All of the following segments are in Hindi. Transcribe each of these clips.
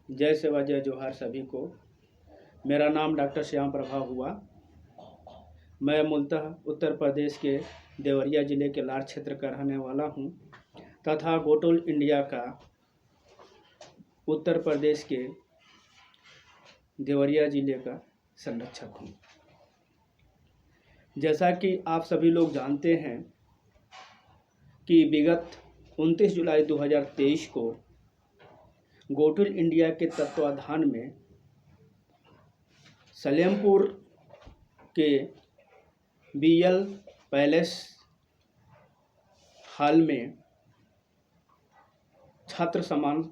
जय सेवा जय जोहार सभी को। मेरा नाम डॉक्टर श्याम प्रभा हुआ। मैं मूलतः उत्तर प्रदेश के देवरिया ज़िले के लार क्षेत्र का रहने वाला हूँ तथा गोटोल इंडिया का उत्तर प्रदेश के देवरिया ज़िले का संरक्षक हूँ। जैसा कि आप सभी लोग जानते हैं कि विगत 29 जुलाई 2023 को गोटोल इंडिया के तत्वाधान में सलेमपुर के बीएल पैलेस हॉल में छात्र सम्मान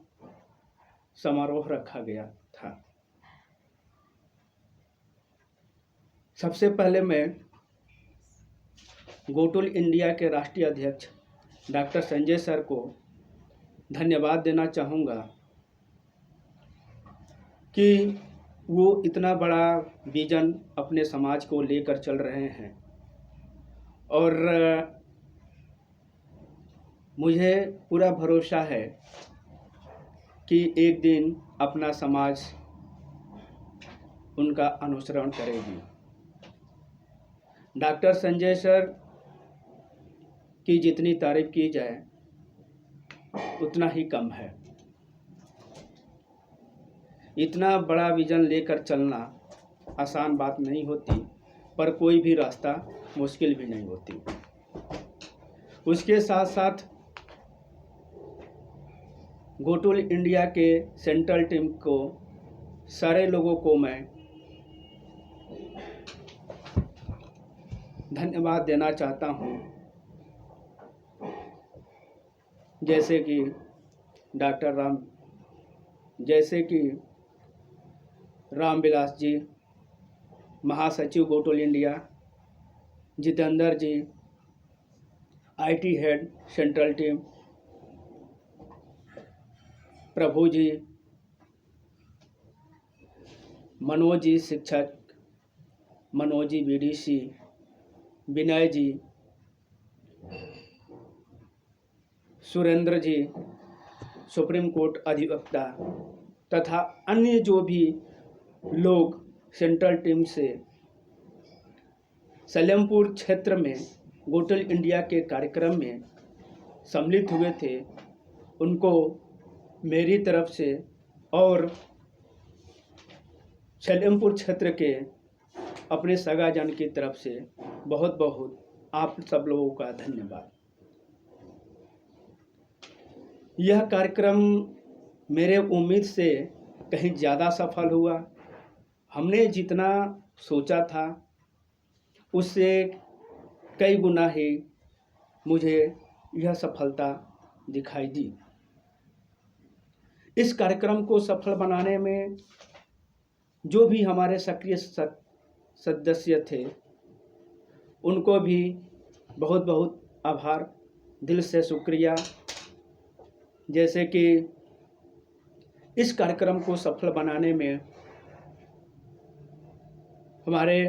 समारोह रखा गया था। सबसे पहले मैं गोटोल इंडिया के राष्ट्रीय अध्यक्ष डॉक्टर संजय सर को धन्यवाद देना चाहूँगा कि वो इतना बड़ा विजन अपने समाज को लेकर चल रहे हैं और मुझे पूरा भरोसा है कि एक दिन अपना समाज उनका अनुसरण करेगी। डॉक्टर संजय सर की जितनी तारीफ की जाए उतना ही कम है। इतना बड़ा विजन लेकर चलना आसान बात नहीं होती, पर कोई भी रास्ता मुश्किल भी नहीं होती। उसके साथ साथ गोटोल इंडिया के सेंट्रल टीम को सारे लोगों को मैं धन्यवाद देना चाहता हूँ, जैसे कि रामविलास जी, महासचिव गोटोल India, Jitendra ji, IT head central team, Prabhu ji, Manoj ji शिक्षक, Manoj ji BDC, Vinay ji, Surendra ji supreme court अधिवक्ता तथा अन्य जो भी लोग सेंट्रल टीम से सलेमपुर क्षेत्र में गोटोल इंडिया के कार्यक्रम में सम्मिलित हुए थे, उनको मेरी तरफ से और सलेमपुर क्षेत्र के अपने सगाजन की तरफ से बहुत बहुत आप सब लोगों का धन्यवाद। यह कार्यक्रम मेरे उम्मीद से कहीं ज़्यादा सफल हुआ। हमने जितना सोचा था उससे कई गुना ही मुझे यह सफलता दिखाई दी। इस कार्यक्रम को सफल बनाने में जो भी हमारे सक्रिय सदस्य थे उनको भी बहुत बहुत आभार, दिल से शुक्रिया। जैसे कि इस कार्यक्रम को सफल बनाने में हमारे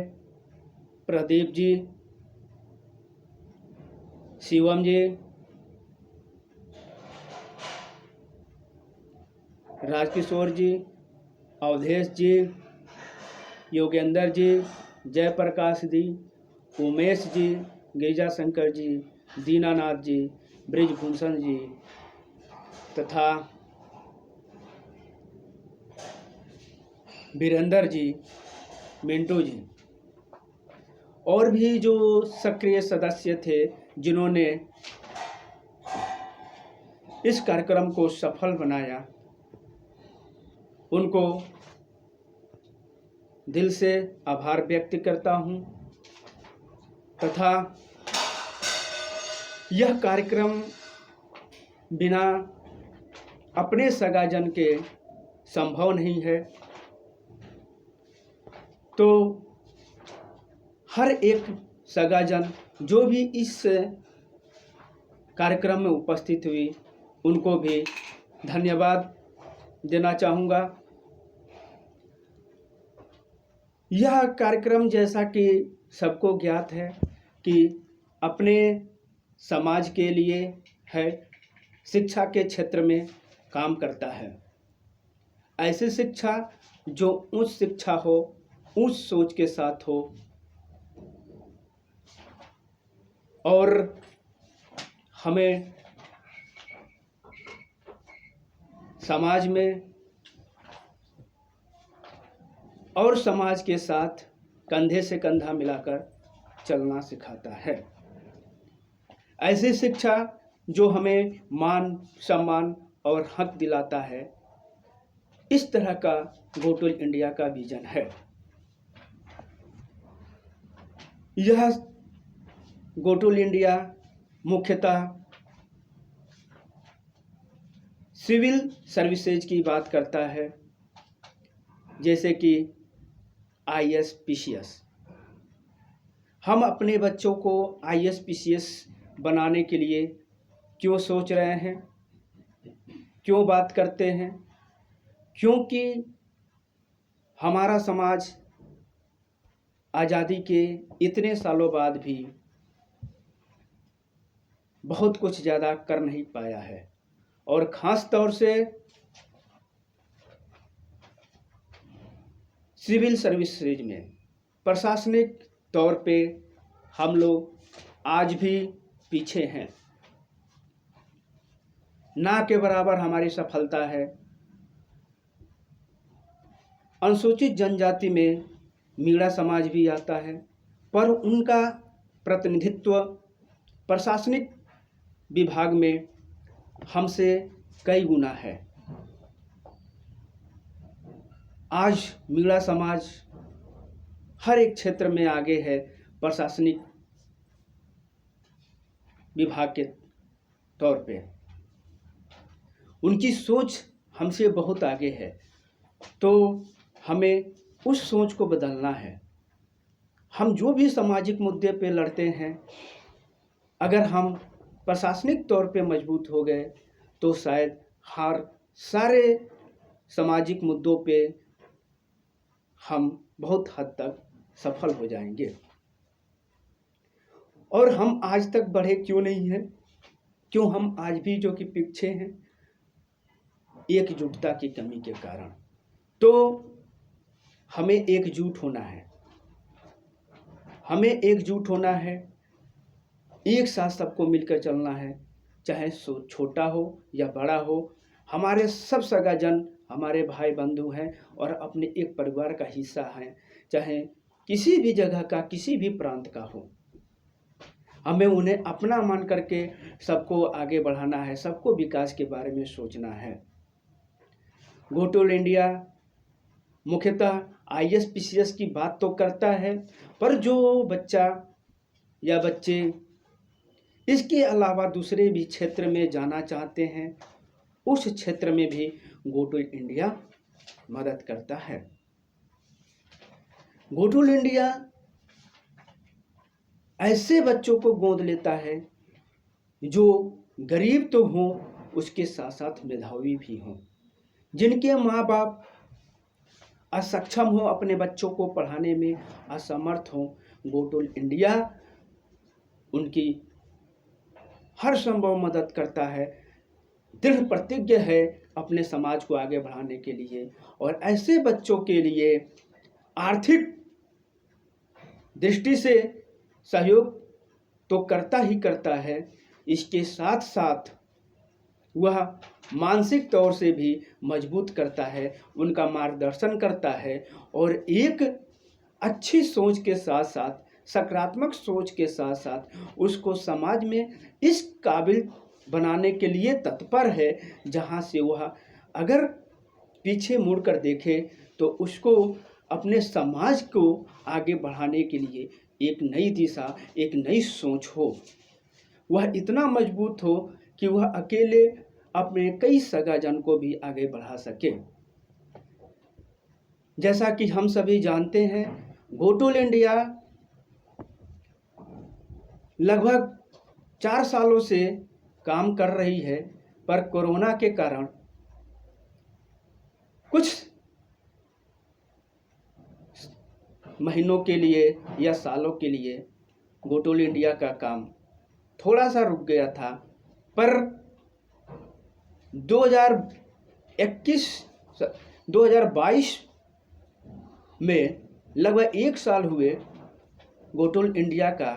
प्रदीप जी, शिवम जी, राजकिशोर जी, अवधेश जी, योगेंद्र जी, जयप्रकाश जी, उमेश जी, गिरिजा शंकर जी, दीनानाथ जी, ब्रिजभूषण जी तथा वीरेंद्र जी, मिंटू जी और भी जो सक्रिय सदस्य थे जिन्होंने इस कार्यक्रम को सफल बनाया, उनको दिल से आभार व्यक्त करता हूँ तथा यह कार्यक्रम बिना अपने सगाजन के संभव नहीं है। तो हर एक सगाजन जो भी इस कार्यक्रम में उपस्थित हुई उनको भी धन्यवाद देना चाहूँगा। यह कार्यक्रम जैसा कि सबको ज्ञात है कि अपने समाज के लिए है, शिक्षा के क्षेत्र में काम करता है। ऐसी शिक्षा जो उच्च शिक्षा हो, उच्च सोच के साथ हो और हमें समाज में और समाज के साथ कंधे से कंधा मिलाकर चलना सिखाता है। ऐसी शिक्षा जो हमें मान सम्मान और हक दिलाता है, इस तरह का गो टू इंडिया का विजन है। यह गो टू इंडिया मुख्यतः सिविल सर्विसेज की बात करता है, जैसे कि IAS PCS। हम अपने बच्चों को IAS PCS बनाने के लिए क्यों सोच रहे हैं, क्यों बात करते हैं? क्योंकि हमारा समाज आज़ादी के इतने सालों बाद भी बहुत कुछ ज़्यादा कर नहीं पाया है और ख़ास तौर से सिविल सर्विसेज में प्रशासनिक तौर पे हम लोग आज भी पीछे हैं। ना के बराबर हमारी सफलता है। अनुसूचित जनजाति में मीणा समाज भी आता है, पर उनका प्रतिनिधित्व प्रशासनिक विभाग में हमसे कई गुना है। आज मीणा समाज हर एक क्षेत्र में आगे है, प्रशासनिक विभाग के तौर पे उनकी सोच हमसे बहुत आगे है। तो हमें उस सोच को बदलना है। हम जो भी सामाजिक मुद्दे पे लड़ते हैं, अगर हम प्रशासनिक तौर पे मजबूत हो गए तो शायद हर सारे सामाजिक मुद्दों पे हम बहुत हद तक सफल हो जाएंगे। और हम आज तक बढ़े क्यों नहीं हैं? क्यों हम आज भी जो कि पीछे हैं? एकजुटता की कमी के कारण। तो हमें एकजुट होना है, हमें एकजुट होना है, एक साथ सबको मिलकर चलना है, चाहे छोटा हो या बड़ा हो। हमारे सब सगाजन हमारे भाई बंधु हैं और अपने एक परिवार का हिस्सा हैं, चाहे किसी भी जगह का, किसी भी प्रांत का हो। हमें उन्हें अपना मान करके सबको आगे बढ़ाना है, सबको विकास के बारे में सोचना है। गो टू इंडिया मुख्यतः IAS PCS की बात तो करता है, पर जो बच्चा या बच्चे इसके अलावा दूसरे भी क्षेत्र में जाना चाहते हैं, उस क्षेत्र में भी गो टू इंडिया मदद करता है। गो टू इंडिया ऐसे बच्चों को गोद लेता है जो गरीब तो हों, उसके साथ साथ मेधावी भी हों, जिनके माँ बाप असक्षम हो, अपने बच्चों को पढ़ाने में असमर्थ हो। गो टू इंडिया उनकी हर संभव मदद करता है, दृढ़ प्रतिज्ञ है अपने समाज को आगे बढ़ाने के लिए। और ऐसे बच्चों के लिए आर्थिक दृष्टि से सहयोग तो करता ही करता है, इसके साथ साथ वह मानसिक तौर से भी मजबूत करता है, उनका मार्गदर्शन करता है और एक अच्छी सोच के साथ साथ, सकारात्मक सोच के साथ साथ उसको समाज में इस काबिल बनाने के लिए तत्पर है, जहाँ से वह अगर पीछे मुड़कर देखे तो उसको अपने समाज को आगे बढ़ाने के लिए एक नई दिशा, एक नई सोच हो। वह इतना मजबूत हो कि वह अकेले अपने कई सगाजन को भी आगे बढ़ा सके। जैसा कि हम सभी जानते हैं, गो टू इंडिया लगभग 4 सालों से काम कर रही है, पर कोरोना के कारण कुछ महीनों के लिए या सालों के लिए गो टू इंडिया का काम थोड़ा सा रुक गया था। पर 2021 2022 में लगभग 1 साल हुए गोटुल इंडिया का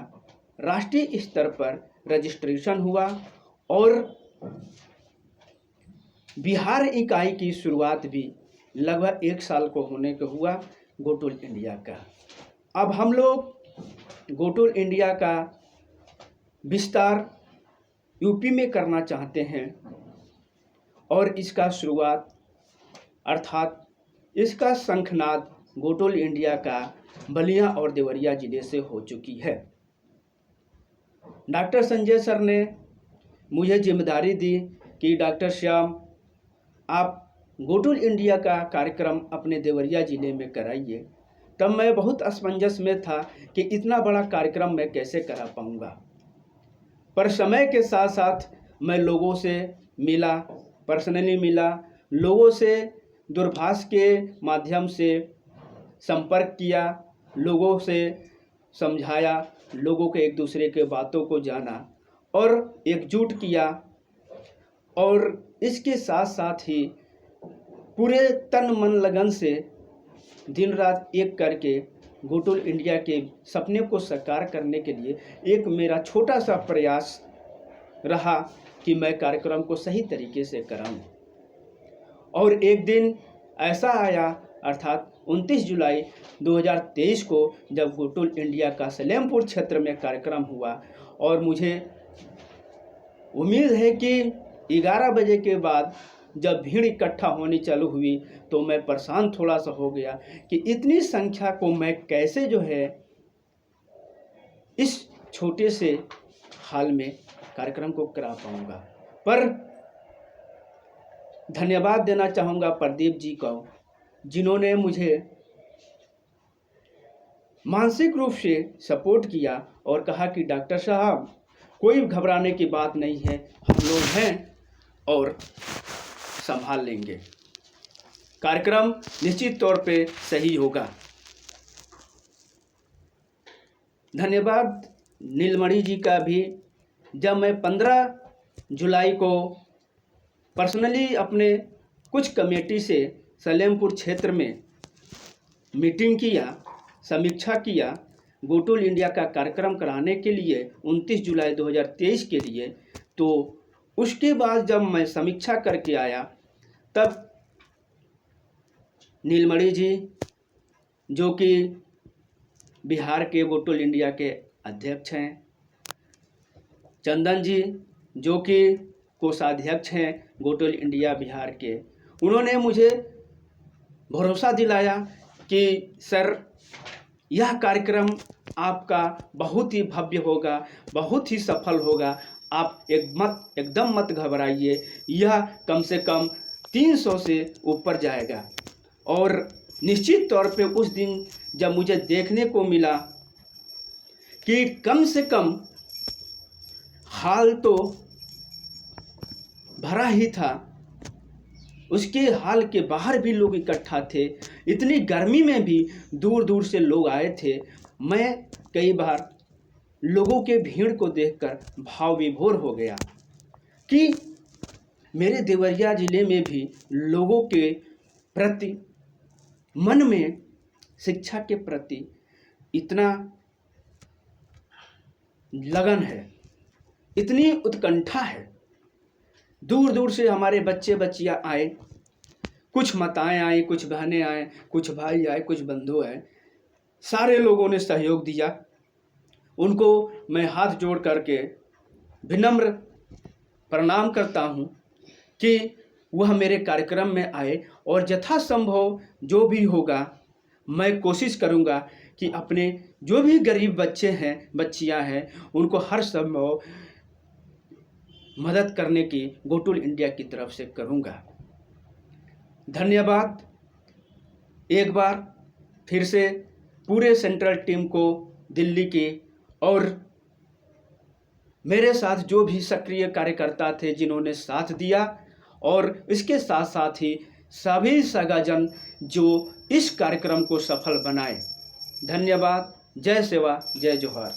राष्ट्रीय स्तर पर रजिस्ट्रेशन हुआ और बिहार इकाई की शुरुआत भी लगभग 1 साल को होने को हुआ गोटुल इंडिया का। अब हम लोग गोटुल इंडिया का विस्तार यूपी में करना चाहते हैं और इसका शुरुआत अर्थात इसका शंखनाद गोटुल इंडिया का बलिया और देवरिया जिले से हो चुकी है। डॉक्टर संजय सर ने मुझे जिम्मेदारी दी कि डॉक्टर श्याम आप गोटुल इंडिया का कार्यक्रम अपने देवरिया जिले में कराइए। तब मैं बहुत असमंजस में था कि इतना बड़ा कार्यक्रम मैं कैसे करा पाऊँगा, पर समय के साथ साथ मैं लोगों से मिला, पर्सनली मिला, लोगों से दूरभाष के माध्यम से संपर्क किया, लोगों से समझाया, लोगों के एक दूसरे के बातों को जाना और एकजुट किया और इसके साथ साथ ही पूरे तन मन लगन से दिन रात एक करके गोटुल इंडिया के सपने को साकार करने के लिए एक मेरा छोटा सा प्रयास रहा कि मैं कार्यक्रम को सही तरीके से कराऊं। और एक दिन ऐसा आया अर्थात 29 जुलाई 2023 को जब गोटुल इंडिया का सलेमपुर क्षेत्र में कार्यक्रम हुआ और मुझे उम्मीद है कि 11 बजे के बाद जब भीड़ इकट्ठा होनी चालू हुई तो मैं परेशान थोड़ा सा हो गया कि इतनी संख्या को मैं कैसे जो है इस छोटे से हाल में कार्यक्रम को करा पाऊंगा। पर धन्यवाद देना चाहूँगा प्रदीप जी को, जिन्होंने मुझे मानसिक रूप से सपोर्ट किया और कहा कि डॉक्टर साहब कोई घबराने की बात नहीं है, हम लोग हैं और संभाल लेंगे, कार्यक्रम निश्चित तौर पे सही होगा। धन्यवाद नीलमणि जी का भी। जब मैं 15 जुलाई को पर्सनली अपने कुछ कमेटी से सलेमपुर क्षेत्र में मीटिंग किया, समीक्षा किया गोटुल इंडिया का कार्यक्रम कराने के लिए 29 जुलाई 2023 के लिए, तो उसके बाद जब मैं समीक्षा करके आया तब नीलमणि जी जो कि बिहार के गोटुल इंडिया के अध्यक्ष हैं, चंदन जी जो कि कोषाध्यक्ष हैं गोटुल इंडिया बिहार के, उन्होंने मुझे भरोसा दिलाया कि सर यह कार्यक्रम आपका बहुत ही भव्य होगा, बहुत ही सफल होगा, आप एकदम मत घबराइए, यह कम से कम 300 से ऊपर जाएगा। और निश्चित तौर पे उस दिन जब मुझे देखने को मिला कि कम से कम हाल तो भरा ही था, उसके हाल के बाहर भी लोग इकट्ठा थे, इतनी गर्मी में भी दूर दूर से लोग आए थे। मैं कई बार लोगों के भीड़ को देखकर भाव विभोर हो गया कि मेरे देवरिया जिले में भी लोगों के प्रति मन में शिक्षा के प्रति इतना लगन है, इतनी उत्कंठा है। दूर दूर से हमारे बच्चे बच्चियां आए, कुछ माताएं आई, कुछ बहनें आए, कुछ भाई आए, कुछ बंधु आए, सारे लोगों ने सहयोग दिया। उनको मैं हाथ जोड़ करके विनम्र प्रणाम करता हूं कि वह मेरे कार्यक्रम में आए और यथासंभव जो भी होगा मैं कोशिश करूंगा कि अपने जो भी गरीब बच्चे हैं, बच्चियां हैं, उनको हर संभव मदद करने की गोटुल इंडिया की तरफ से करूंगा। धन्यवाद एक बार फिर से पूरे सेंट्रल टीम को, दिल्ली की, और मेरे साथ जो भी सक्रिय कार्यकर्ता थे जिन्होंने साथ दिया, और इसके साथ साथ ही सभी सगाजन जो इस कार्यक्रम को सफल बनाए। धन्यवाद। जय सेवा, जय जोहार।